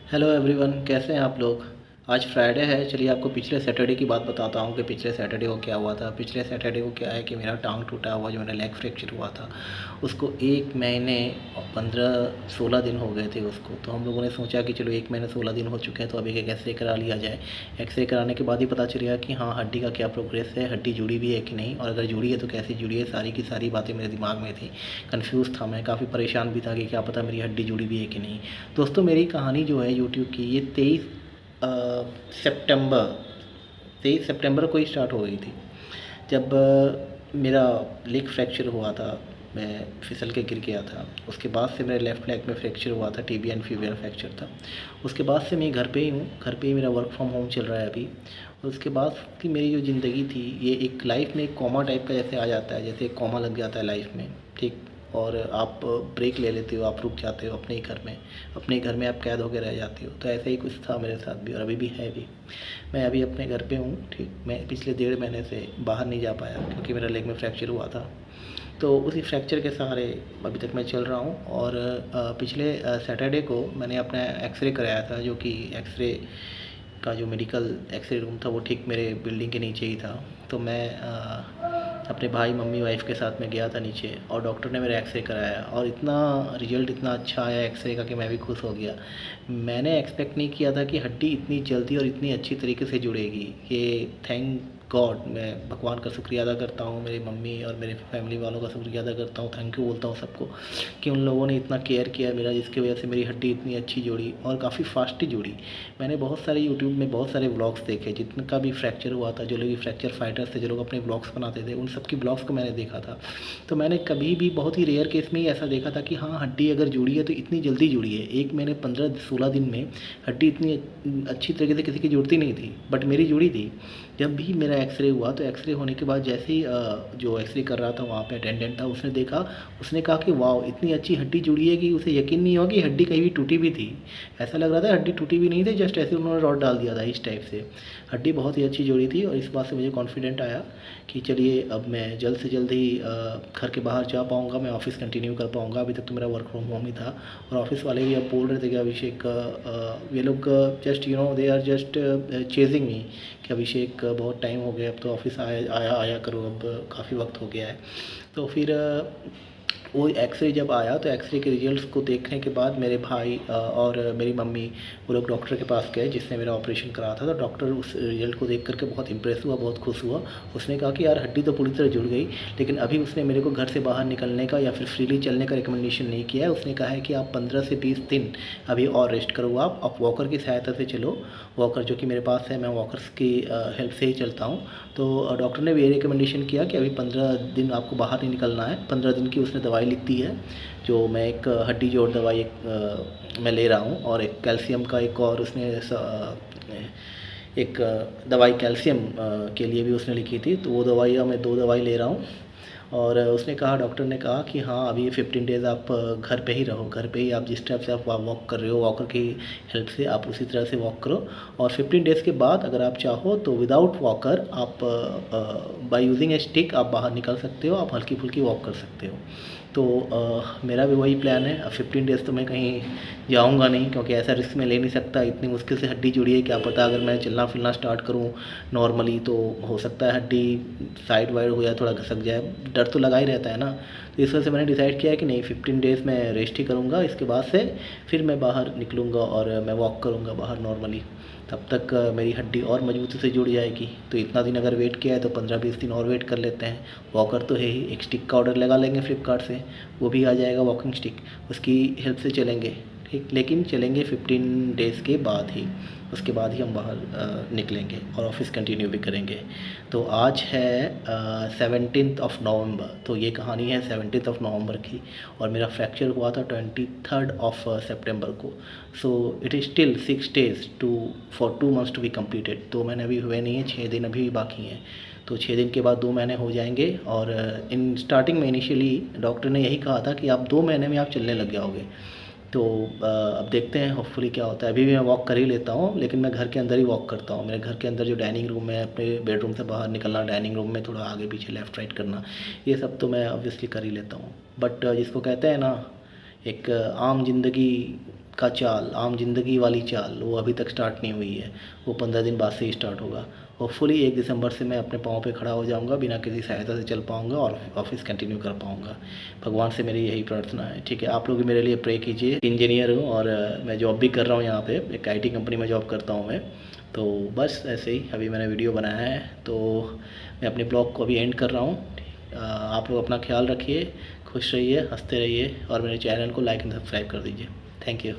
Hello everyone, कैसे हैं आप लोग। आज फ्राइडे है। चलिए आपको पिछले सैटरडे की बात बताता हूँ कि पिछले सैटरडे को क्या हुआ था। पिछले सैटरडे को क्या है कि मेरा टांग टूटा हुआ, जो मेरा लेग फ्रैक्चर हुआ था, उसको 1 महीने और 15-16 दिन हो गए थे उसको। तो हम लोगों ने सोचा कि चलो 1 महीने 16 दिन हो चुके हैं तो अभी एक एक्सरे करा लिया जाए। एक्सरे कराने के बाद ही पता चलेगा कि हाँ, हड्डी का क्या प्रोग्रेस है, हड्डी जुड़ी भी है कि नहीं, और अगर जुड़ी है तो कैसे जुड़ी है। सारी की सारी बातें मेरे दिमाग में थी। कन्फ्यूज़ था मैं, काफ़ी परेशान भी था कि क्या पता मेरी हड्डी जुड़ी भी है कि नहीं। दोस्तों, मेरी कहानी जो है यूट्यूब की, ये 23 सितंबर को ही स्टार्ट हो गई थी। जब मेरा लेग फ्रैक्चर हुआ था, मैं फिसल के गिर गया था। उसके बाद से मेरे लेफ़्ट लेग में फ्रैक्चर हुआ था, टिबिया एंड फिबियल फ्रैक्चर था। उसके बाद से मैं घर पे ही हूँ, घर पे ही मेरा वर्क फ्रॉम होम चल रहा है अभी। और उसके बाद की मेरी जो ज़िंदगी थी, ये एक लाइफ में एक कॉमा टाइप का जैसे आ जाता है, जैसे एक कॉमा लग जाता है लाइफ में, ठीक। और आप ब्रेक ले लेते हो, आप रुक जाते हो अपने ही घर में, अपने घर में आप कैद होकर रह जाते हो। तो ऐसा ही कुछ था मेरे साथ भी, और अभी भी है भी। मैं अभी अपने घर पे हूँ, ठीक। मैं पिछले 1.5 महीने से बाहर नहीं जा पाया क्योंकि मेरा लेग में फ्रैक्चर हुआ था। तो उसी फ्रैक्चर के सहारे अभी तक मैं चल रहा हूँ। और पिछले सैटरडे को मैंने अपना एक्सरे कराया था, जो कि एक्सरे का जो मेडिकल एक्सरे रूम था वो ठीक मेरे बिल्डिंग के नीचे ही था। तो मैं अपने भाई, मम्मी, वाइफ़ के साथ में गया था नीचे, और डॉक्टर ने मेरा एक्सरे कराया, और इतना रिज़ल्ट इतना अच्छा आया एक्सरे का कि मैं भी खुश हो गया। मैंने एक्सपेक्ट नहीं किया था कि हड्डी इतनी जल्दी और इतनी अच्छी तरीके से जुड़ेगी। ये थैंक गॉड, मैं भगवान का शुक्रिया अदा करता हूँ, मेरी मम्मी और मेरे फैमिली वालों का शुक्रिया अदा करता हूँ, थैंक यू बोलता हूँ सबको, कि उन लोगों ने इतना केयर किया मेरा, जिसकी वजह से मेरी हड्डी इतनी अच्छी जुड़ी और काफ़ी फास्ट जुड़ी। मैंने बहुत सारे यूट्यूब में बहुत सारे व्लॉग्स देखे, जिनका भी फ्रैक्चर हुआ था, जो लोग फ्रैक्चर फाइटर्स थे, जो लोग अपने व्लॉग्स बनाते थे, उन सबकी व्लॉग्स को मैंने देखा था। तो मैंने कभी भी, बहुत ही रेयर केस में ही ऐसा देखा था कि हाँ, हड्डी अगर जुड़ी है तो इतनी जल्दी जुड़ी है। 1 महीने 15-16 दिन में हड्डी इतनी अच्छी तरीके से किसी की जुड़ती नहीं थी, बट मेरी जुड़ी थी। जब भी मेरा एक्सरे हुआ तो एक्सरे होने के बाद जैसे ही जो एक्सरे कर रहा था वहाँ पे अटेंडेंट था, उसने देखा, उसने कहा कि वाह, इतनी अच्छी हड्डी जुड़ी है कि उसे यकीन नहीं हुआ कि हड्डी कहीं भी टूटी भी थी। ऐसा लग रहा था हड्डी टूटी भी नहीं थी, जस्ट ऐसे उन्होंने रॉड डाल दिया था, इस टाइप से। हड्डी बहुत ही अच्छी जुड़ी थी, और इस बात से मुझे कॉन्फिडेंट आया कि चलिए अब मैं जल्द से जल्द ही घर के बाहर जा पाऊँगा, मैं ऑफ़िस कंटिन्यू कर पाऊँगा। अभी तक तो मेरा वर्क फ्रॉम होम ही था, और ऑफ़िस वाले भी अब बोल रहे थे कि अभिषेक, ये लोग just they are just chasing me, कि अभिषेक बहुत टाइम हो गया, अब तो ऑफ़िस आया आया आया करो, अब काफ़ी वक्त हो गया है। तो फिर वो एक्सरे जब आया तो एक्सरे के रिजल्ट्स को देखने के बाद मेरे भाई और मेरी मम्मी, वो लोग डॉक्टर के पास गए जिसने मेरा ऑपरेशन करा था। तो डॉक्टर उस रिजल्ट को देख करके बहुत इंप्रेस हुआ, बहुत खुश हुआ। उसने कहा कि यार, हड्डी तो पूरी तरह जुड़ गई, लेकिन अभी उसने मेरे को घर से बाहर निकलने का या फिर फ्रीली चलने का रिकमेंडेशन नहीं किया है। उसने कहा है कि आप 15 से 20 दिन अभी और रेस्ट करो, आप वॉकर की सहायता से चलो। वॉकर जो कि मेरे पास है, मैं वॉकर्स की हेल्प से ही चलता हूँ। तो डॉक्टर ने भी ये रिकमेंडेशन किया कि अभी 15 दिन आपको बाहर नहीं निकलना है। 15 दिन की उसने दवाई लिख दी है, जो मैं एक हड्डी जोड़ दवाई मैं ले रहा हूँ, और एक कैल्शियम का एक और उसने एक दवाई कैल्शियम के लिए भी उसने लिखी थी। तो वो दवाई मैं 2 दवाई ले रहा हूँ। और उसने कहा, डॉक्टर ने कहा कि हाँ, अभी 15 डेज़ आप घर पे ही रहो, घर पे ही आप जिस टाइप से आप वॉक कर रहे हो, वॉकर की हेल्प से आप उसी तरह से वॉक करो। और 15 डेज़ के बाद अगर आप चाहो तो विदाउट वॉकर आप बाय यूजिंग ए स्टिक आप बाहर निकल सकते हो, आप हल्की फुल्की वॉक कर सकते हो। तो मेरा भी वही प्लान है। अब 15 डेज़ तो मैं कहीं जाऊंगा नहीं, क्योंकि ऐसा रिस्क मैं ले नहीं सकता। इतनी मुश्किल से हड्डी जुड़ी है, क्या पता अगर मैं चलना फिरना स्टार्ट करूं नॉर्मली तो हो सकता है हड्डी साइड वाइड हो जाए, थोड़ा घसक जाए, डर तो लगा ही रहता है ना। तो इस वजह से मैंने डिसाइड किया है कि नहीं, 15 डेज़ मैं रेस्ट ही करूँगा। इसके बाद से फिर मैं बाहर निकलूँगा और मैं वॉक करूँगा बाहर नॉर्मली। तब तक मेरी हड्डी और मजबूती से जुड़ जाएगी। तो इतना दिन अगर वेट किया है तो 15-20 दिन और वेट कर लेते हैं। वॉकर तो है ही, एक स्टिक का ऑर्डर लगा लेंगे फ्लिपकार्ट से, वो भी आ जाएगा वॉकिंग स्टिक, उसकी हेल्प से चलेंगे, ठीक। लेकिन चलेंगे 15 डेज़ के बाद ही, उसके बाद ही हम बाहर निकलेंगे और ऑफ़िस कंटिन्यू भी करेंगे। तो आज है 17th ऑफ नवंबर, तो ये कहानी है 17th ऑफ नवंबर की, और मेरा फ्रैक्चर हुआ था 23rd ऑफ सितंबर को। So it is still 6 days for 2 months to be completed. 2 महीने अभी हुए नहीं हैं, 6 दिन अभी बाकी हैं। तो 6 दिन के बाद 2 महीने हो जाएंगे। और इन स्टार्टिंग में इनिशियली डॉक्टर ने यही कहा था कि आप 2 महीने में आप चलने लग जाओगे। तो अब देखते हैं होपफुली क्या होता है। अभी भी मैं वॉक कर ही लेता हूँ, लेकिन मैं घर के अंदर ही वॉक करता हूँ। मेरे घर के अंदर जो डाइनिंग रूम है, अपने बेडरूम से बाहर निकलना, डाइनिंग रूम में थोड़ा आगे पीछे लेफ़्ट राइट करना, ये सब तो मैं ऑब्वियसली कर ही लेता हूँ। बट जिसको कहते हैं ना, एक आम ज़िंदगी का चाल, आम जिंदगी वाली चाल, वो अभी तक स्टार्ट नहीं हुई है। वो 15 दिन बाद से ही स्टार्ट होगा। होपफुली 1 दिसंबर से मैं अपने पाँव पे खड़ा हो जाऊंगा, बिना किसी सहायता से चल पाऊंगा और ऑफिस कंटिन्यू कर पाऊंगा। भगवान से मेरी यही प्रार्थना है। ठीक है, आप लोग भी मेरे लिए प्रे कीजिए। इंजीनियर हूँ और मैं जॉब भी कर रहा हूँ यहाँ पे, एक IT कंपनी में जॉब करता हूँ मैं। तो बस ऐसे ही अभी मैंने वीडियो बनाया है, तो मैं अपने ब्लॉग को अभी एंड कर रहा हूँ। आप लोग अपना ख्याल रखिए, खुश रहिए, हंसते रहिए और मेरे चैनल को लाइक एंड सब्सक्राइब कर दीजिए। Thank you.